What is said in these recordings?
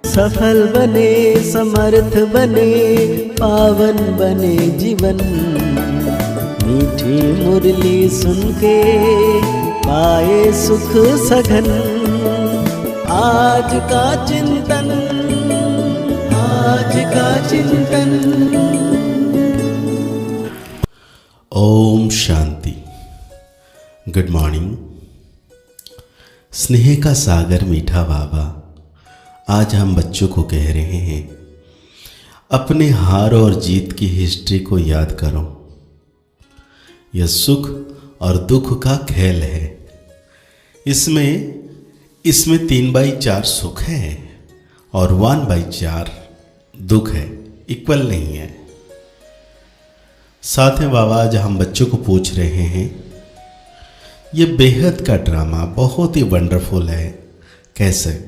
सफल बने, समर्थ बने, पावन बने जीवन। मीठी मुरली सुन के पाए सुख सघन। आज का चिंतन, आज का चिंतन। ओम शांति। Good morning. स्नेह का सागर मीठा बाबा आज हम बच्चों को कह रहे हैं, अपने हार और जीत की हिस्ट्री को याद करो। यह सुख और दुख का खेल है। इसमें 3/4 सुख है और 1/4 दुख है, इक्वल नहीं है। साथ में बाबा आज हम बच्चों को पूछ रहे हैं, यह बेहद का ड्रामा बहुत ही वंडरफुल है। कैसे?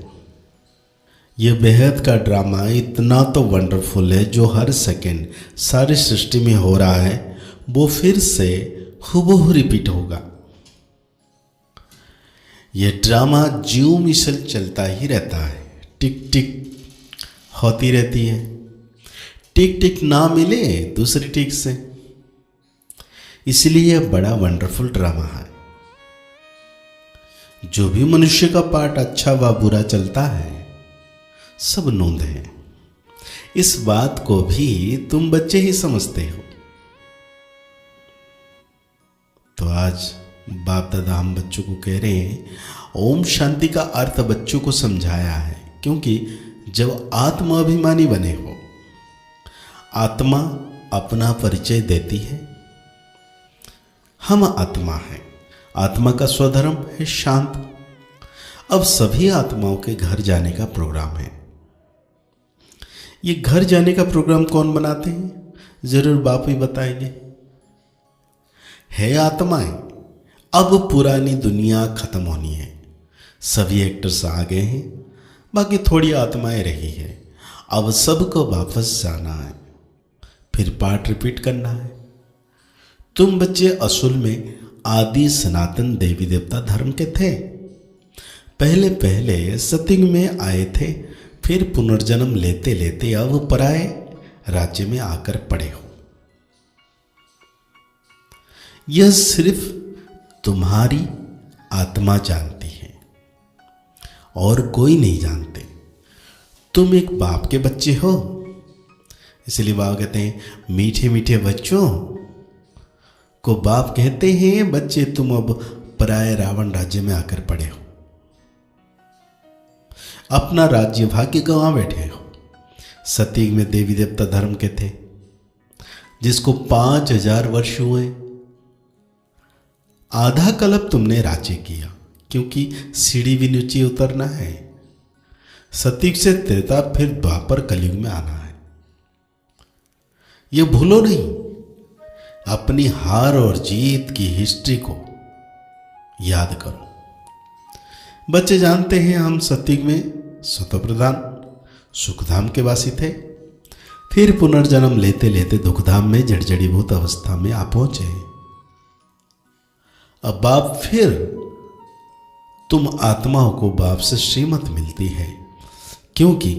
यह बेहद का ड्रामा इतना तो वंडरफुल है जो हर सेकंड सारी सृष्टि में हो रहा है, वो फिर से हूबहू रिपीट होगा। यह ड्रामा ज्यों मिसल चलता ही रहता है, टिक टिक होती रहती है। टिक टिक ना मिले दूसरी टिक से, इसलिए यह बड़ा वंडरफुल ड्रामा है। जो भी मनुष्य का पार्ट अच्छा व बुरा चलता है, सब नोंद है। इस बात को भी तुम बच्चे ही समझते हो। तो आज बाप दादा हम बच्चों को कह रहे हैं, ओम शांति का अर्थ बच्चों को समझाया है। क्योंकि जब आत्माभिमानी बने हो, आत्मा अपना परिचय देती है। हम आत्मा हैं। आत्मा का स्वधर्म है शांत। अब सभी आत्माओं के घर जाने का प्रोग्राम है। ये घर जाने का प्रोग्राम कौन बनाते हैं? जरूर बाप ही बताएंगे। है आत्माएं। अब पुरानी दुनिया खत्म होनी है। सभी एक्टर्स आ गए हैं, बाकी थोड़ी आत्माएं रही है। अब सबको वापस जाना है, फिर पार्ट रिपीट करना है। तुम बच्चे असल में आदि सनातन देवी देवता धर्म के थे। पहले पहले सत्युग में आए थे, फिर पुनर्जन्म लेते लेते अब पराए राज्य में आकर पड़े हो। यह सिर्फ तुम्हारी आत्मा जानती है और कोई नहीं जानते। तुम एक बाप के बच्चे हो, इसलिए बाप कहते हैं, मीठे मीठे बच्चों को बाप कहते हैं। बच्चे तुम अब पराए रावण राज्य में आकर पड़े हो। अपना राज्य भाग्य गंवा बैठे हो। सतयुग में देवी देवता धर्म के थे, जिसको 5000 वर्ष हुए। आधा कल्प तुमने राज्य किया, क्योंकि सीढ़ी भी नीचे उतरना है। सतयुग से त्रेता, फिर द्वापर कलयुग में आना है। यह भूलो नहीं। अपनी हार और जीत की हिस्ट्री को याद करो। बच्चे जानते हैं, हम सतयुग में सतो प्रधान सुखधाम के वासी थे। फिर पुनर्जन्म लेते लेते दुखधाम में जड़जड़ीभूत अवस्था में आ पहुंचे। अब बाप, फिर तुम आत्माओं को बाप से श्रीमत मिलती है, क्योंकि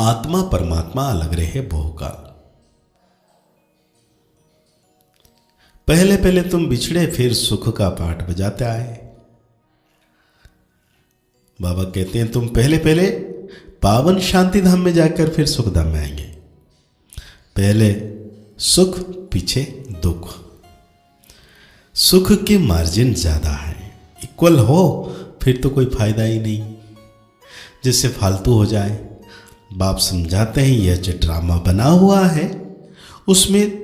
आत्मा परमात्मा अलग रहे बहुकाल। पहले पहले तुम बिछड़े, फिर सुख का पाठ बजाते आए। बाबा कहते हैं, तुम पहले पहले पावन शांति धाम में जाकर फिर सुख धाम में आएंगे। पहले सुख, पीछे दुख। सुख की मार्जिन ज्यादा है। इक्वल हो फिर तो कोई फायदा ही नहीं, जिससे फालतू हो जाए। बाप समझाते हैं, यह जो ड्रामा बना हुआ है उसमें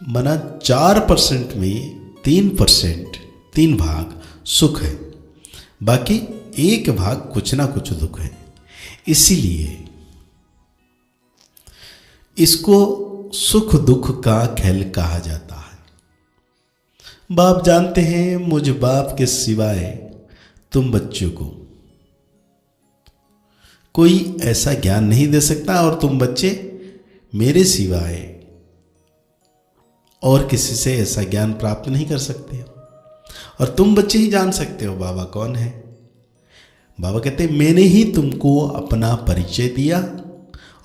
मना 4% में 3%, 3 भाग सुख है, बाकी 1 भाग कुछ ना कुछ दुख है। इसीलिए इसको सुख दुख का खेल कहा जाता है। बाप जानते हैं, मुझ बाप के सिवाय तुम बच्चों को कोई ऐसा ज्ञान नहीं दे सकता, और तुम बच्चे मेरे सिवाय और किसी से ऐसा ज्ञान प्राप्त नहीं कर सकते हो। और तुम बच्चे ही जान सकते हो बाबा कौन है। बाबा कहते हैं मैंने ही तुमको अपना परिचय दिया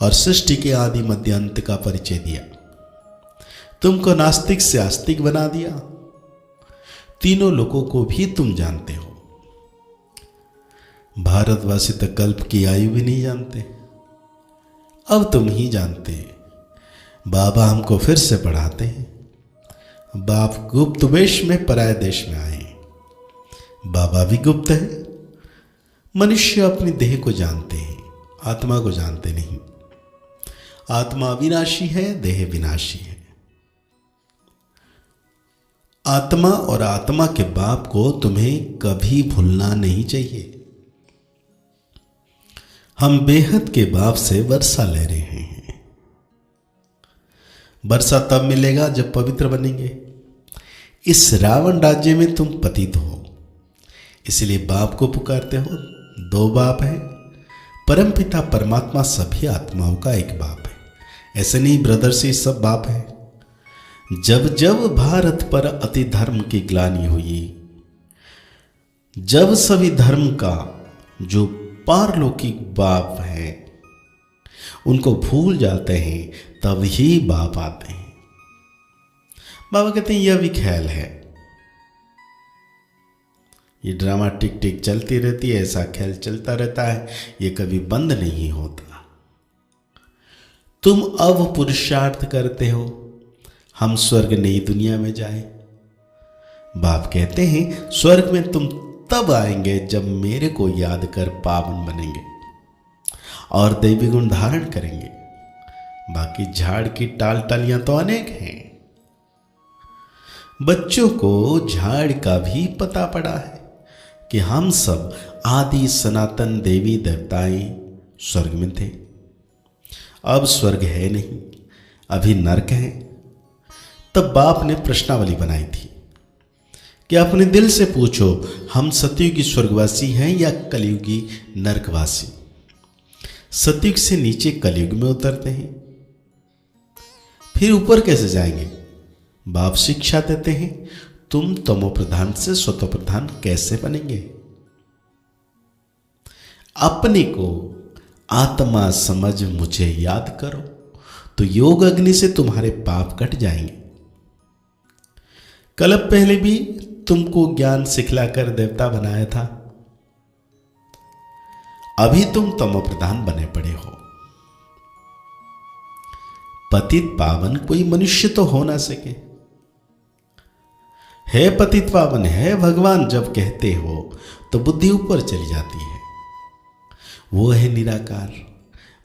और सृष्टि के आदि मध्य अंत का परिचय दिया, तुमको नास्तिक से आस्तिक बना दिया, तीनों लोगों को भी तुम जानते हो। भारतवासी तो कल्प की आयु भी नहीं जानते, अब तुम ही जानते। बाबा हमको फिर से पढ़ाते हैं। बाप गुप्त वेश में पराये देश में आए, बाबा भी गुप्त है। मनुष्य अपनी देह को जानते हैं, आत्मा को जानते नहीं। आत्मा अविनाशी है, देह विनाशी है। आत्मा और आत्मा के बाप को तुम्हें कभी भूलना नहीं चाहिए। हम बेहद के बाप से वर्षा ले रहे हैं। वर्षा तब मिलेगा जब पवित्र बनेंगे। इस रावण राज्य में तुम पतित हो, इसलिए बाप को पुकारते हो। दो बाप है, परमपिता परमात्मा सभी आत्माओं का एक बाप है। ऐसे नहीं ब्रदर से सब बाप है। जब जब भारत पर अति धर्म की ग्लानि हुई, जब सभी धर्म का जो पारलौकिक बाप है उनको भूल जाते हैं, तब ही बाप आते हैं। बाबा कहते हैं यह भी ख्याल है, ये ड्रामा टिक टिक चलती रहती है, ऐसा ख्याल चलता रहता है, ये कभी बंद नहीं होता। तुम अब पुरुषार्थ करते हो हम स्वर्ग नई दुनिया में जाए। बाप कहते हैं स्वर्ग में तुम तब आएंगे जब मेरे को याद कर पावन बनेंगे और दैवी गुण धारण करेंगे। बाकी झाड़ की टाल टालियां तो अनेक हैं। बच्चों को झाड़ का भी पता पड़ा है कि हम सब आदि सनातन देवी देवताएं स्वर्ग में थे। अब स्वर्ग है नहीं, अभी नरक है। तब बाप ने प्रश्नावली बनाई थी कि अपने दिल से पूछो, हम सतयुगी स्वर्गवासी हैं या कलयुगी नरकवासी। सतयुग से नीचे कलयुग में उतरते हैं, फिर ऊपर कैसे जाएंगे? बाप शिक्षा देते हैं, तुम तमो प्रधान से स्वतो प्रधान कैसे बनेंगे? अपने को आत्मा समझ मुझे याद करो तो योग अग्नि से तुम्हारे पाप कट जाएंगे। कल पहले भी तुमको ज्ञान सिखलाकर देवता बनाया था, अभी तुम तमो प्रधान बने पड़े हो। पतित पावन कोई मनुष्य तो हो ना सके। है पतित पावन है भगवान जब कहते हो तो बुद्धि ऊपर चली जाती है। वो है निराकार,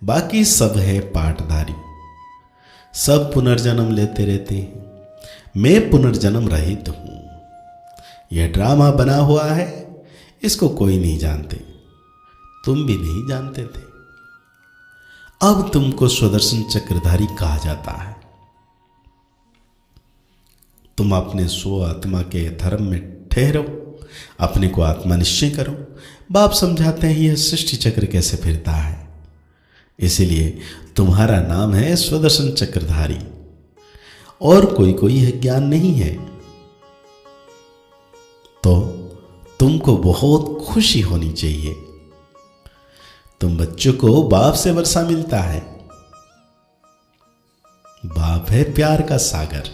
बाकी सब है पाटधारी, सब पुनर्जन्म लेते रहते हैं। मैं पुनर्जन्म रहित हूं। यह ड्रामा बना हुआ है, इसको कोई नहीं जानते, तुम भी नहीं जानते थे। अब तुमको स्वदर्शन चक्रधारी कहा जाता है। तुम अपने स्व आत्मा के धर्म में ठहरो, अपने को आत्मा निश्चय करो। बाप समझाते हैं यह सृष्टि चक्र कैसे फिरता है, इसीलिए तुम्हारा नाम है स्वदर्शन चक्रधारी, और कोई यह ज्ञान नहीं है। तो तुमको बहुत खुशी होनी चाहिए। तुम बच्चों को बाप से वर्षा मिलता है। बाप है प्यार का सागर,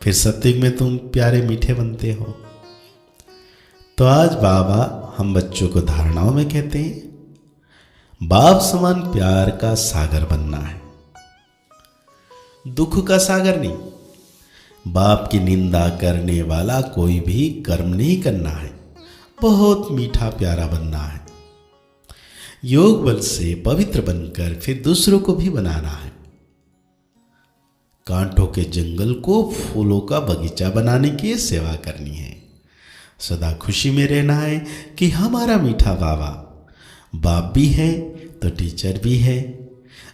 फिर सत्युग में तुम प्यारे मीठे बनते हो। तो आज बाबा हम बच्चों को धारणाओं में कहते हैं बाप समान प्यार का सागर बनना है, दुख का सागर नहीं। बाप की निंदा करने वाला कोई भी कर्म नहीं करना है, बहुत मीठा प्यारा बनना है। योग बल से पवित्र बनकर फिर दूसरों को भी बनाना है। कांटों के जंगल को फूलों का बगीचा बनाने की सेवा करनी है। सदा खुशी में रहना है कि हमारा मीठा बाबा बाप भी है तो टीचर भी है,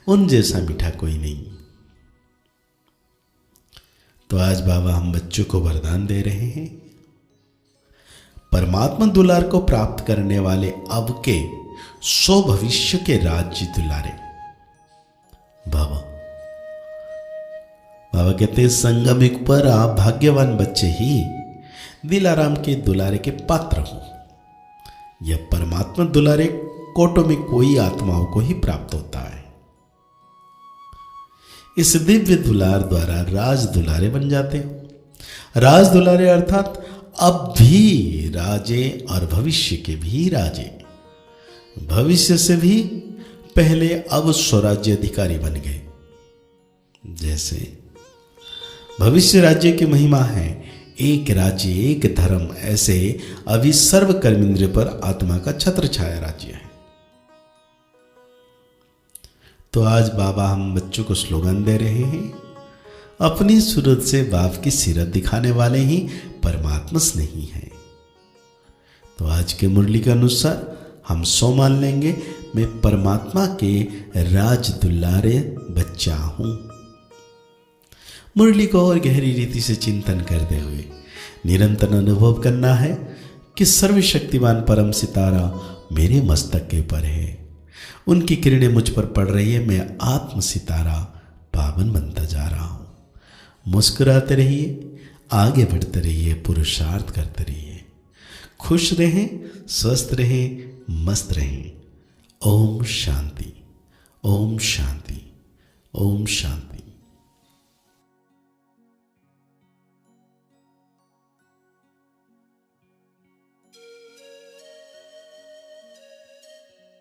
उन जैसा मीठा कोई नहीं। तो आज बाबा हम बच्चों को वरदान दे रहे हैं, परमात्मा दुलार को प्राप्त करने वाले अब के सो भविष्य के राज्य दुलारे बाबा। बाबा कहते हैं संगम युग पर आप भाग्यवान बच्चे ही दिलाराम के दुलारे के पात्र हो। यह परमात्मा दुलारे कोटों में कोई आत्माओं को ही प्राप्त होता है। इस दिव्य दुलार द्वारा राज दुलारे बन जाते हो। राज दुलारे अर्थात अब भी राजे और भविष्य के भी राजे, भविष्य से भी पहले अब स्वराज्य अधिकारी बन गए। जैसे भविष्य राज्य की महिमा है एक राज्य एक धर्म, ऐसे अभी सर्व कर्मेंद्र पर आत्मा का छत्र छाया राज्य है। तो आज बाबा हम बच्चों को स्लोगन दे रहे हैं, अपनी सूरत से बाप की सीरत दिखाने वाले ही परमात्मा स्नेही हैं। तो आज के मुरली के अनुसार हम सो मान लेंगे, मैं परमात्मा के राज दुलारे बच्चा हूं। मुरली को और गहरी रीति से चिंतन करते हुए निरंतर अनुभव करना है कि सर्वशक्तिमान परम सितारा मेरे मस्तक के पर है, उनकी किरणें मुझ पर पड़ रही है, मैं आत्म सितारा पावन बनता जा रहा हूं। मुस्कुराते रहिए, आगे बढ़ते रहिए, पुरुषार्थ करते रहिए, खुश रहें, स्वस्थ रहें, मस्त रहें। ओम शांति, ओम शांति, ओम शांति।